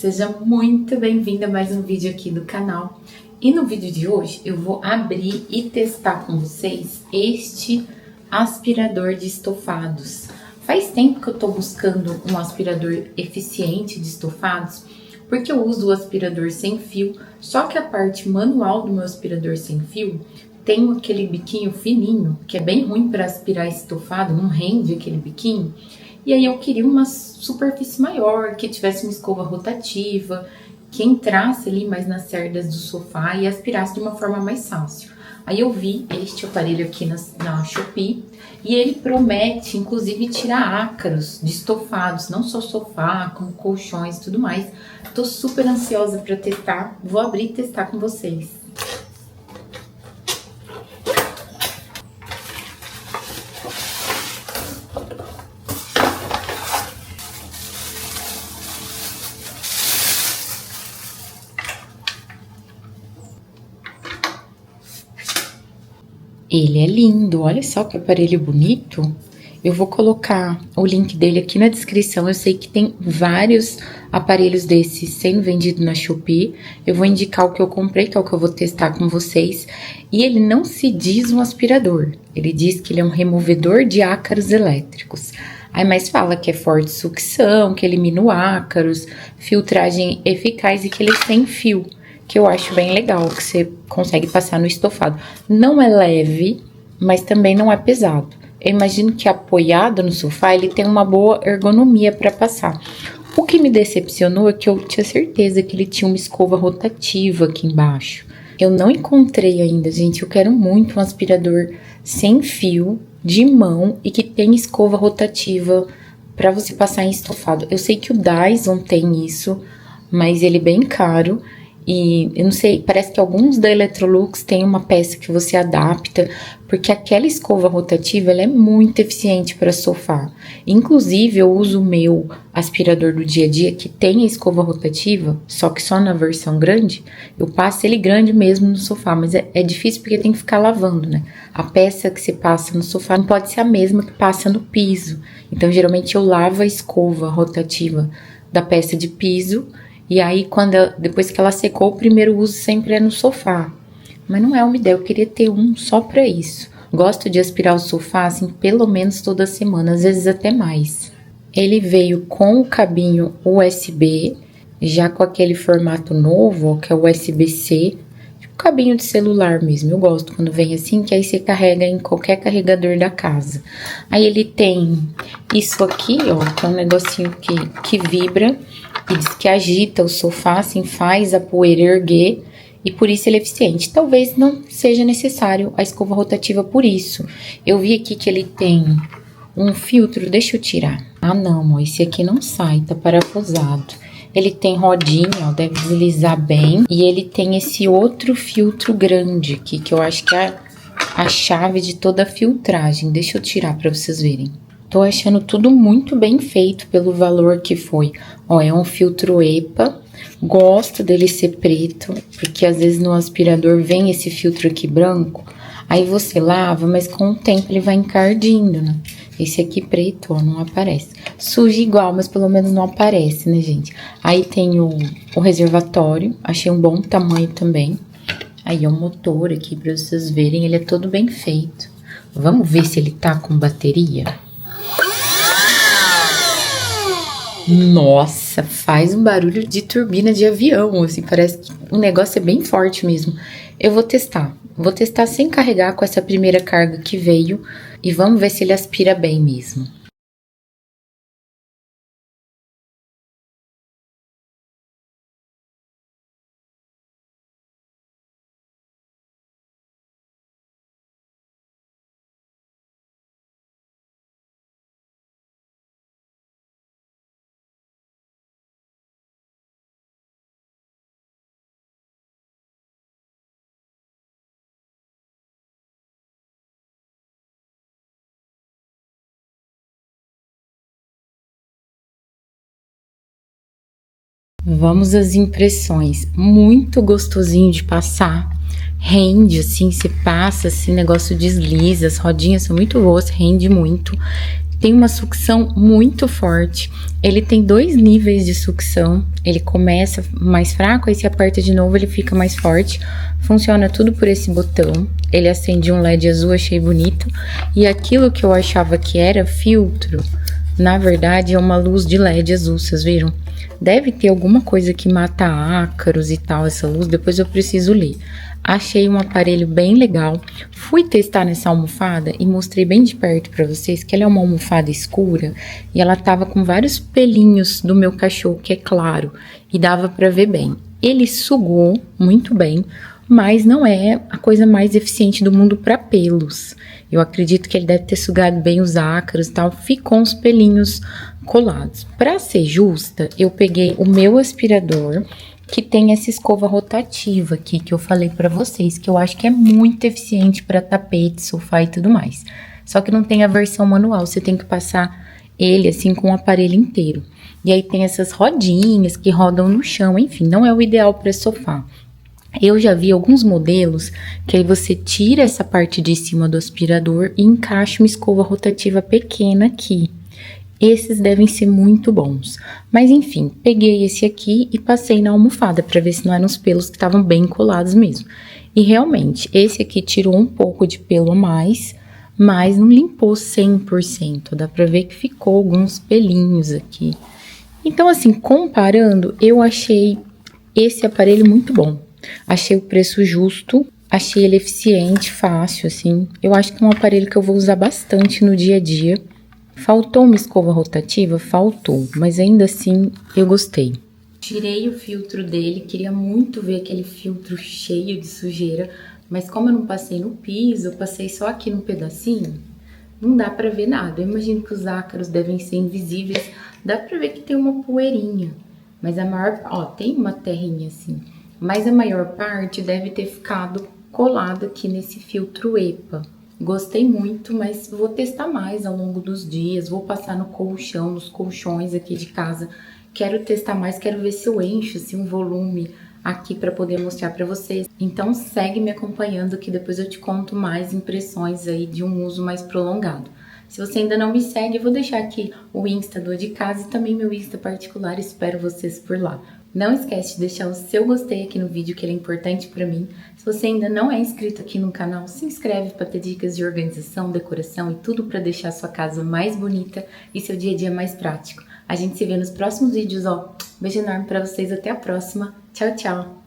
Seja muito bem-vinda a mais um vídeo aqui do canal. E no vídeo de hoje eu vou abrir e testar com vocês este aspirador de estofados. Faz tempo que eu tô buscando um aspirador eficiente de estofados, porque eu uso o aspirador sem fio, só que a parte manual do meu aspirador sem fio tem aquele biquinho fininho, que é bem ruim para aspirar estofado, não rende aquele biquinho. E aí eu queria uma superfície maior, que tivesse uma escova rotativa, que entrasse ali mais nas cerdas do sofá e aspirasse de uma forma mais fácil. Aí eu vi este aparelho aqui na Shopee e ele promete, inclusive, tirar ácaros de estofados, não só sofá, como colchões e tudo mais. Tô super ansiosa para testar, vou abrir e testar com vocês. Ele é lindo, olha só que aparelho bonito. Eu vou colocar o link dele aqui na descrição. Eu sei que tem vários aparelhos desses sendo vendidos na Shopee. Eu vou indicar o que eu comprei, que é o que eu vou testar com vocês. E ele não se diz um aspirador. Ele diz que ele é um removedor de ácaros elétricos. Aí mais fala que é forte sucção, que elimina o ácaros, filtragem eficaz e que ele é sem fio. Que eu acho bem legal, que você consegue passar no estofado. Não é leve, mas também não é pesado. Eu imagino que apoiado no sofá, ele tem uma boa ergonomia para passar. O que me decepcionou é que eu tinha certeza que ele tinha uma escova rotativa aqui embaixo. Eu não encontrei ainda, gente. Eu quero muito um aspirador sem fio, de mão e que tenha escova rotativa para você passar em estofado. Eu sei que o Dyson tem isso, mas ele é bem caro. E eu não sei, parece que alguns da Electrolux tem uma peça que você adapta, porque aquela escova rotativa, ela é muito eficiente para sofá. Inclusive, eu uso o meu aspirador do dia a dia, que tem a escova rotativa, só que só na versão grande. Eu passo ele grande mesmo no sofá, mas é difícil porque tem que ficar lavando, né? A peça que você passa no sofá não pode ser a mesma que passa no piso. Então, geralmente, eu lavo a escova rotativa da peça de piso. E aí, depois que ela secou, o primeiro uso sempre é no sofá. Mas não é uma ideia, eu queria ter um só pra isso. Gosto de aspirar o sofá, assim, pelo menos toda semana, às vezes até mais. Ele veio com o cabinho USB, já com aquele formato novo, ó, que é o USB-C. Tipo cabinho de celular mesmo, eu gosto quando vem assim, que aí você carrega em qualquer carregador da casa. Aí ele tem isso aqui, ó, que é um negocinho que vibra. E diz que agita o sofá, assim, faz a poeira erguer e por isso ele é eficiente. Talvez não seja necessário a escova rotativa por isso. Eu vi aqui que ele tem um filtro, deixa eu tirar. Ah não, ó, esse aqui não sai, tá parafusado. Ele tem rodinha, ó, deve deslizar bem. E ele tem esse outro filtro grande aqui, que eu acho que é a chave de toda a filtragem. Deixa eu tirar pra vocês verem. Tô achando tudo muito bem feito pelo valor que foi. Ó, é um filtro EPA. Gosto dele ser preto, porque às vezes no aspirador vem esse filtro aqui branco. Aí você lava, mas com o tempo ele vai encardindo, né? Esse aqui preto, ó, não aparece. Suja igual, mas pelo menos não aparece, né, gente? Aí tem o reservatório. Achei um bom tamanho também. Aí é o motor aqui pra vocês verem. Ele é todo bem feito. Vamos ver se ele tá com bateria? Nossa, faz um barulho de turbina de avião, assim, parece que o negócio é bem forte mesmo. Eu vou testar sem carregar com essa primeira carga que veio e vamos ver se ele aspira bem mesmo. Vamos às impressões. Muito gostosinho de passar. Rende, assim, você passa, assim, negócio desliza. As rodinhas são muito boas, rende muito. tem uma sucção muito forte. Ele tem 2 níveis de sucção. Ele começa mais fraco, aí se aperta de novo, ele fica mais forte. Funciona tudo por esse botão. Ele acende um LED azul, achei bonito. E aquilo que eu achava que era filtro, na verdade é uma luz de LED azul, vocês viram? Deve ter alguma coisa que mata ácaros e tal, essa luz, depois eu preciso ler. Achei um aparelho bem legal. Fui testar nessa almofada e mostrei bem de perto pra vocês que ela é uma almofada escura e ela tava com vários pelinhos do meu cachorro, que é claro, e dava pra ver bem. Ele sugou muito bem, mas não é a coisa mais eficiente do mundo para pelos. Eu acredito que ele deve ter sugado bem os ácaros e tal, ficou uns pelinhos colados. Para ser justa, eu peguei o meu aspirador, que tem essa escova rotativa aqui, que eu falei para vocês, que eu acho que é muito eficiente para tapete, sofá e tudo mais. Só que não tem a versão manual, você tem que passar ele assim com o aparelho inteiro. E aí tem essas rodinhas que rodam no chão, enfim, não é o ideal para sofá. Eu já vi alguns modelos que aí você tira essa parte de cima do aspirador e encaixa uma escova rotativa pequena aqui. Esses devem ser muito bons. Mas enfim, peguei esse aqui e passei na almofada para ver se não eram os pelos que estavam bem colados mesmo. E realmente, esse aqui tirou um pouco de pelo a mais, mas não limpou 100%. Dá pra ver que ficou alguns pelinhos aqui. Então assim, comparando, eu achei esse aparelho muito bom. Achei o preço justo, achei ele eficiente, fácil, assim. Eu acho que é um aparelho que eu vou usar bastante no dia a dia. Faltou uma escova rotativa? Faltou, mas ainda assim eu gostei. Tirei o filtro dele, queria muito ver aquele filtro cheio de sujeira, mas como eu não passei no piso, eu passei só aqui no pedacinho, não dá pra ver nada. Eu imagino que os ácaros devem ser invisíveis, dá pra ver que tem uma poeirinha, mas a maior, ó, tem uma terrinha assim. Mas a maior parte deve ter ficado colada aqui nesse filtro EPA. Gostei muito, mas vou testar mais ao longo dos dias. Vou passar no colchão, nos colchões aqui de casa. Quero testar mais, quero ver se eu encho assim, um volume aqui para poder mostrar para vocês. Então segue me acompanhando que depois eu te conto mais impressões aí de um uso mais prolongado. Se você ainda não me segue, eu vou deixar aqui o Insta do De Casa e também meu Insta particular. Espero vocês por lá. Não esquece de deixar o seu gostei aqui no vídeo, que ele é importante pra mim. Se você ainda não é inscrito aqui no canal, se inscreve para ter dicas de organização, decoração e tudo para deixar a sua casa mais bonita e seu dia a dia mais prático. A gente se vê nos próximos vídeos, ó. Beijo enorme pra vocês, até a próxima. Tchau, tchau!